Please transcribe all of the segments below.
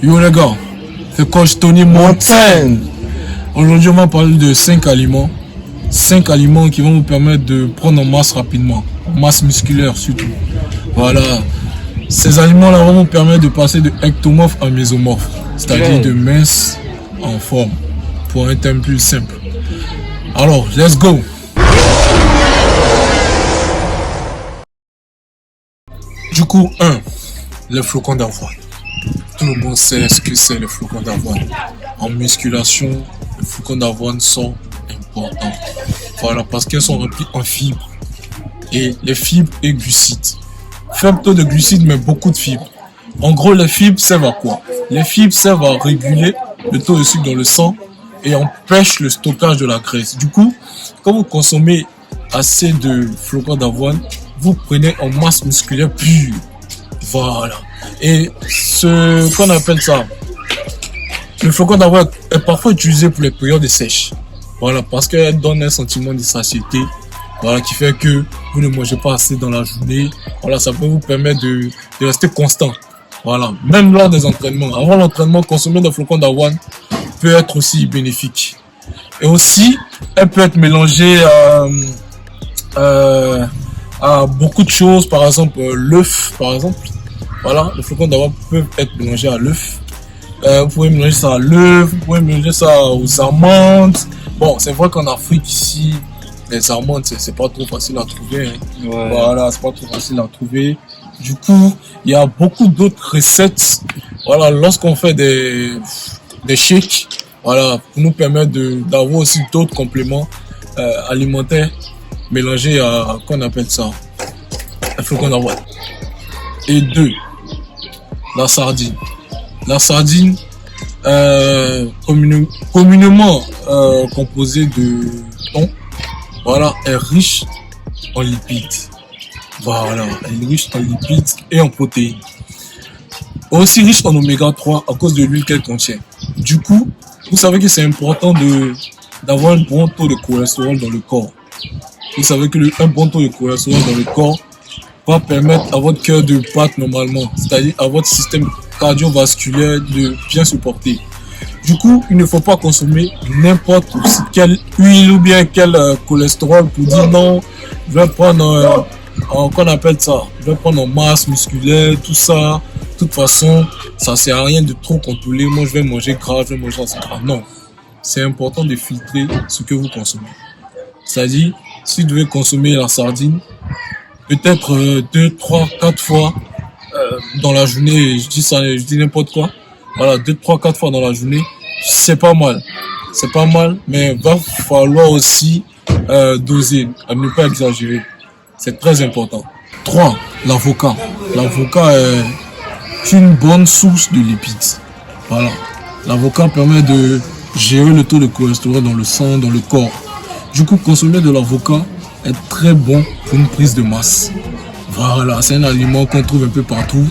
Yo les gars, c'est coach Tony Montaigne. Aujourd'hui on va parler de 5 aliments. 5 aliments qui vont vous permettre de prendre en masse rapidement, en masse musculaire surtout. Voilà, ces aliments-là vont vous permettre de passer de ectomorphe à mésomorphe, c'est-à-dire de mince en forme, pour un thème plus simple. Alors, let's go. Du coup, 1. Les flocons d'avoine. Tout le monde sait ce que c'est les flocons d'avoine. En musculation, les flocons d'avoine sont importants. Voilà, parce qu'elles sont remplies en fibres. Et les fibres et glucides. Faible taux de glucides, mais beaucoup de fibres. En gros, les fibres servent à quoi? Les fibres servent à réguler le taux de sucre dans le sang et empêchent le stockage de la graisse. Du coup, quand vous consommez assez de flocons d'avoine, vous prenez en masse musculaire pure. Voilà. Et ce qu'on appelle ça, le flocon d'avoine est parfois utilisé pour les périodes sèches. Voilà, parce qu'elle donne un sentiment de satiété. Voilà, qui fait que vous ne mangez pas assez dans la journée. Voilà, ça peut vous permettre de rester constant. Voilà, même lors des entraînements. Avant l'entraînement, consommer des flocons d'avoine peut être aussi bénéfique. Et aussi, elle peut être mélangée à beaucoup de choses. Par exemple, l'œuf, par exemple. Voilà, les flocons d'avoine peuvent être mélangés à l'œuf. Vous pouvez mélanger ça à l'œuf, vous pouvez mélanger ça aux amandes. Bon, c'est vrai qu'en Afrique, ici, les amandes, c'est pas trop facile à trouver. Hein. Ouais. Voilà, c'est pas trop facile à trouver. Du coup, il y a beaucoup d'autres recettes. Voilà, lorsqu'on fait des shakes, voilà, pour nous permettre d'avoir aussi d'autres compléments alimentaires mélangés à, qu'on appelle ça, un flocon d'avoine. Et 2, la sardine. La sardine, communément composée de thon, voilà, est riche en lipides. Voilà, elle est riche en lipides et en protéines. Aussi riche en oméga 3 à cause de l'huile qu'elle contient. Du coup, vous savez que c'est important d'avoir un bon taux de cholestérol dans le corps. Vous savez que un bon taux de cholestérol dans le corps va permettre à votre cœur de battre normalement, c'est-à-dire à votre système cardiovasculaire de bien se porter. Du coup, il ne faut pas consommer n'importe quelle huile ou bien quel cholestérol pour dire non, je vais prendre qu'on appelle ça, je vais prendre en masse musculaire, tout ça. De toute façon, ça sert à rien de trop contrôler. Moi, je vais manger gras, je vais manger ça. Non, c'est important de filtrer ce que vous consommez. C'est-à-dire, si vous devez consommer la sardine, peut-être 2, 3, 4 fois dans la journée, je dis n'importe quoi. Voilà, 2, 3, 4 fois dans la journée, c'est pas mal. C'est pas mal, mais va falloir aussi doser, à ne pas exagérer. C'est très important. 3, l'avocat. L'avocat est une bonne source de lipides. Voilà. L'avocat permet de gérer le taux de cholestérol dans le sang, dans le corps. Du coup, consommer de l'avocat est très bon pour une prise de masse. Voilà, c'est un aliment qu'on trouve un peu partout,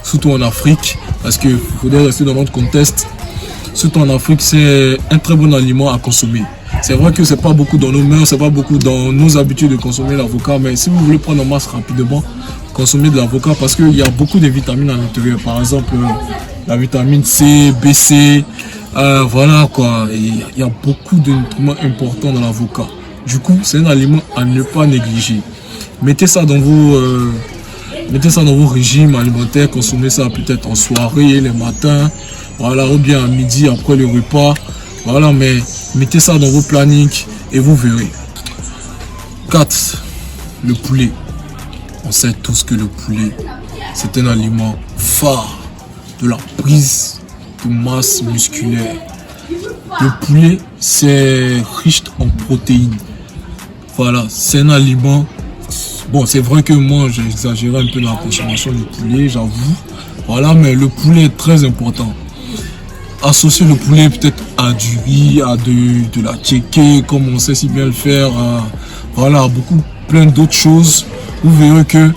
surtout en Afrique, parce qu'il faudrait rester dans notre contexte. Surtout en Afrique, c'est un très bon aliment à consommer. C'est vrai que c'est pas beaucoup dans nos mœurs, c'est pas beaucoup dans nos habitudes de consommer l'avocat, mais si vous voulez prendre en masse rapidement, consommez de l'avocat parce qu'il y a beaucoup de vitamines à l'intérieur. Par exemple, la vitamine C, BC, voilà quoi. Il y a beaucoup de nutriments importants dans l'avocat. Du coup, c'est un aliment à ne pas négliger. Mettez ça dans vos régimes alimentaires, consommez ça peut-être en soirée, les matins, voilà, ou bien à midi après le repas. Voilà, mais mettez ça dans vos plannings et vous verrez. 4. Le poulet. On sait tous que le poulet, c'est un aliment phare de la prise de masse musculaire. Le poulet, c'est riche en protéines. Voilà, c'est un aliment. Bon, c'est vrai que moi, j'ai exagéré un peu dans la consommation du poulet, j'avoue. Voilà, mais le poulet est très important. Associer le poulet peut-être à du riz, à de la tchéké, comme on sait si bien le faire. Voilà, plein d'autres choses. Vous verrez que,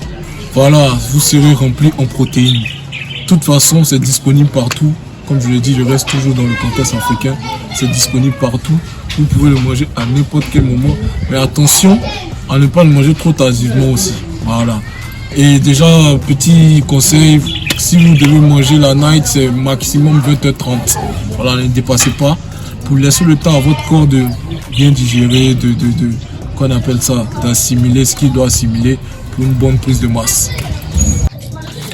voilà, vous serez rempli en protéines. De toute façon, c'est disponible partout. Comme je l'ai dit, je reste toujours dans le contexte africain. C'est disponible partout. Vous pouvez le manger à n'importe quel moment. Mais attention à ne pas le manger trop tardivement aussi. Voilà. Et déjà, petit conseil, si vous devez manger la night, c'est maximum 20h30. Voilà, ne dépassez pas pour laisser le temps à votre corps de bien digérer, qu'on appelle ça, d'assimiler ce qu'il doit assimiler pour une bonne prise de masse.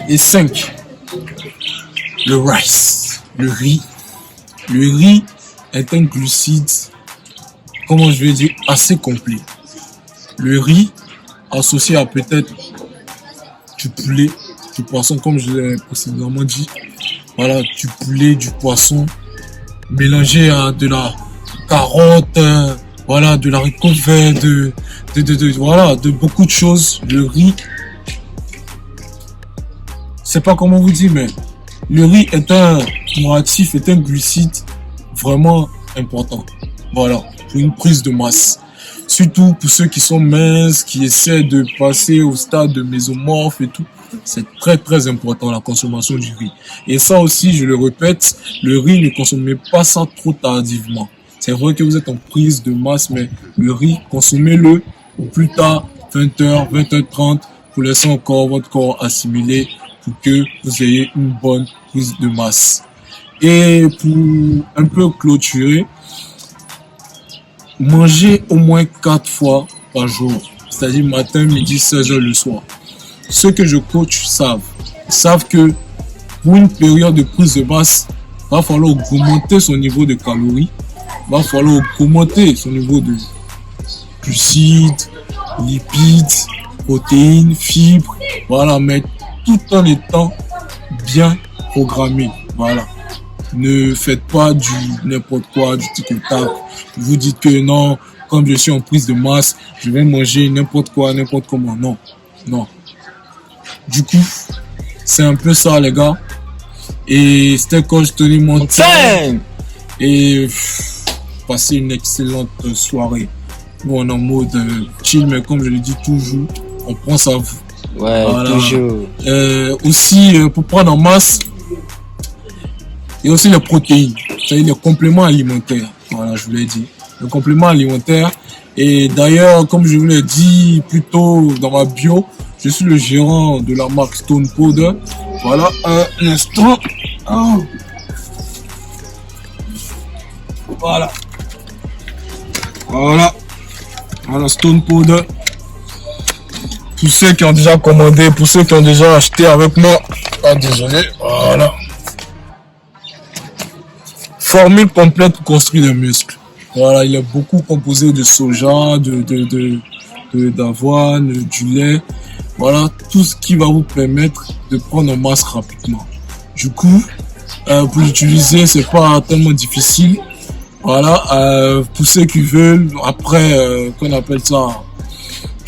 Et 5, le rice, le riz. Le riz est un glucide, comment je vais dire, assez complet. Le riz associé à peut-être du poulet, du poisson, comme je l'ai précédemment dit. Voilà, du poulet, du poisson, mélangé à de la carotte, voilà, de l'haricot vert, voilà, de beaucoup de choses. Le riz, c'est pas comment vous dire, mais le riz est un nourritif, est un glucide vraiment important. Voilà, pour une prise de masse. Surtout pour ceux qui sont minces, qui essaient de passer au stade de mésomorphe et tout. C'est très très important la consommation du riz. Et ça aussi, je le répète, le riz, ne consommez pas ça trop tardivement. C'est vrai que vous êtes en prise de masse, mais le riz, consommez-le au plus tard, 20h, 20h30, pour laisser encore votre corps assimiler pour que vous ayez une bonne prise de masse. Et pour un peu clôturer, mangez au moins 4 fois par jour, c'est-à-dire matin, midi, 16h le soir. Ceux que je coach savent que pour une période de prise de masse, va falloir augmenter son niveau de calories, va falloir augmenter son niveau de glucides, lipides, protéines, fibres, voilà, mais tout en étant bien programmé, voilà. Ne faites pas du n'importe quoi, du tic-tac. Vous dites que non, comme je suis en prise de masse, je vais manger n'importe quoi, n'importe comment. Non, non. Du coup, c'est un peu ça, les gars. Et c'était coach Tony Montaigne. Et passez une excellente soirée. Nous, on est en mode chill, mais comme je le dis toujours, on pense à vous. Ouais, voilà. Toujours. Aussi, pour prendre en masse, il y a aussi les protéines, c'est-à-dire les compléments alimentaires. Voilà, je vous l'ai dit. Les compléments alimentaires. Et d'ailleurs, comme je vous l'ai dit plus tôt dans ma bio, je suis le gérant de la marque Stone Powder. Voilà, un instant. Oh. Voilà. Voilà. Voilà, Stone Powder. Pour ceux qui ont déjà commandé, pour ceux qui ont déjà acheté avec moi. Ah, désolé. Voilà. Formule complète pour construire des muscles. Voilà, il est beaucoup composé de soja, d'avoine, du lait. Voilà, tout ce qui va vous permettre de prendre en masse rapidement. Du coup, pour l'utiliser, c'est pas tellement difficile. Voilà, pour ceux qui veulent, après, qu'on appelle ça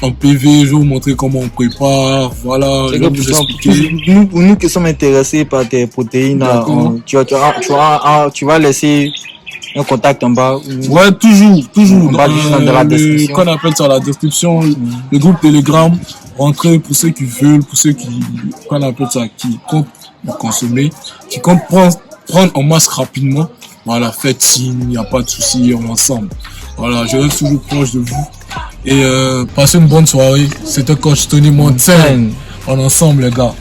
en PV, je vais vous montrer comment on prépare. Voilà, je vais vous expliquer. Pour nous qui sommes intéressés par tes protéines, tu vas laisser un contact en bas. Ouais, toujours. Dans la description. Qu'on appelle ça la description, le groupe Telegram. Rentrez pour ceux qui veulent, pour ceux qui, qu'on appelle ça, qui comptent consommer, qui comptent prendre en masse rapidement. Voilà, faites signe, il n'y a pas de souci, on est ensemble. Voilà, je reste toujours proche de vous. Et passez une bonne soirée. C'était coach Tony Montaigne. On est ensemble, les gars.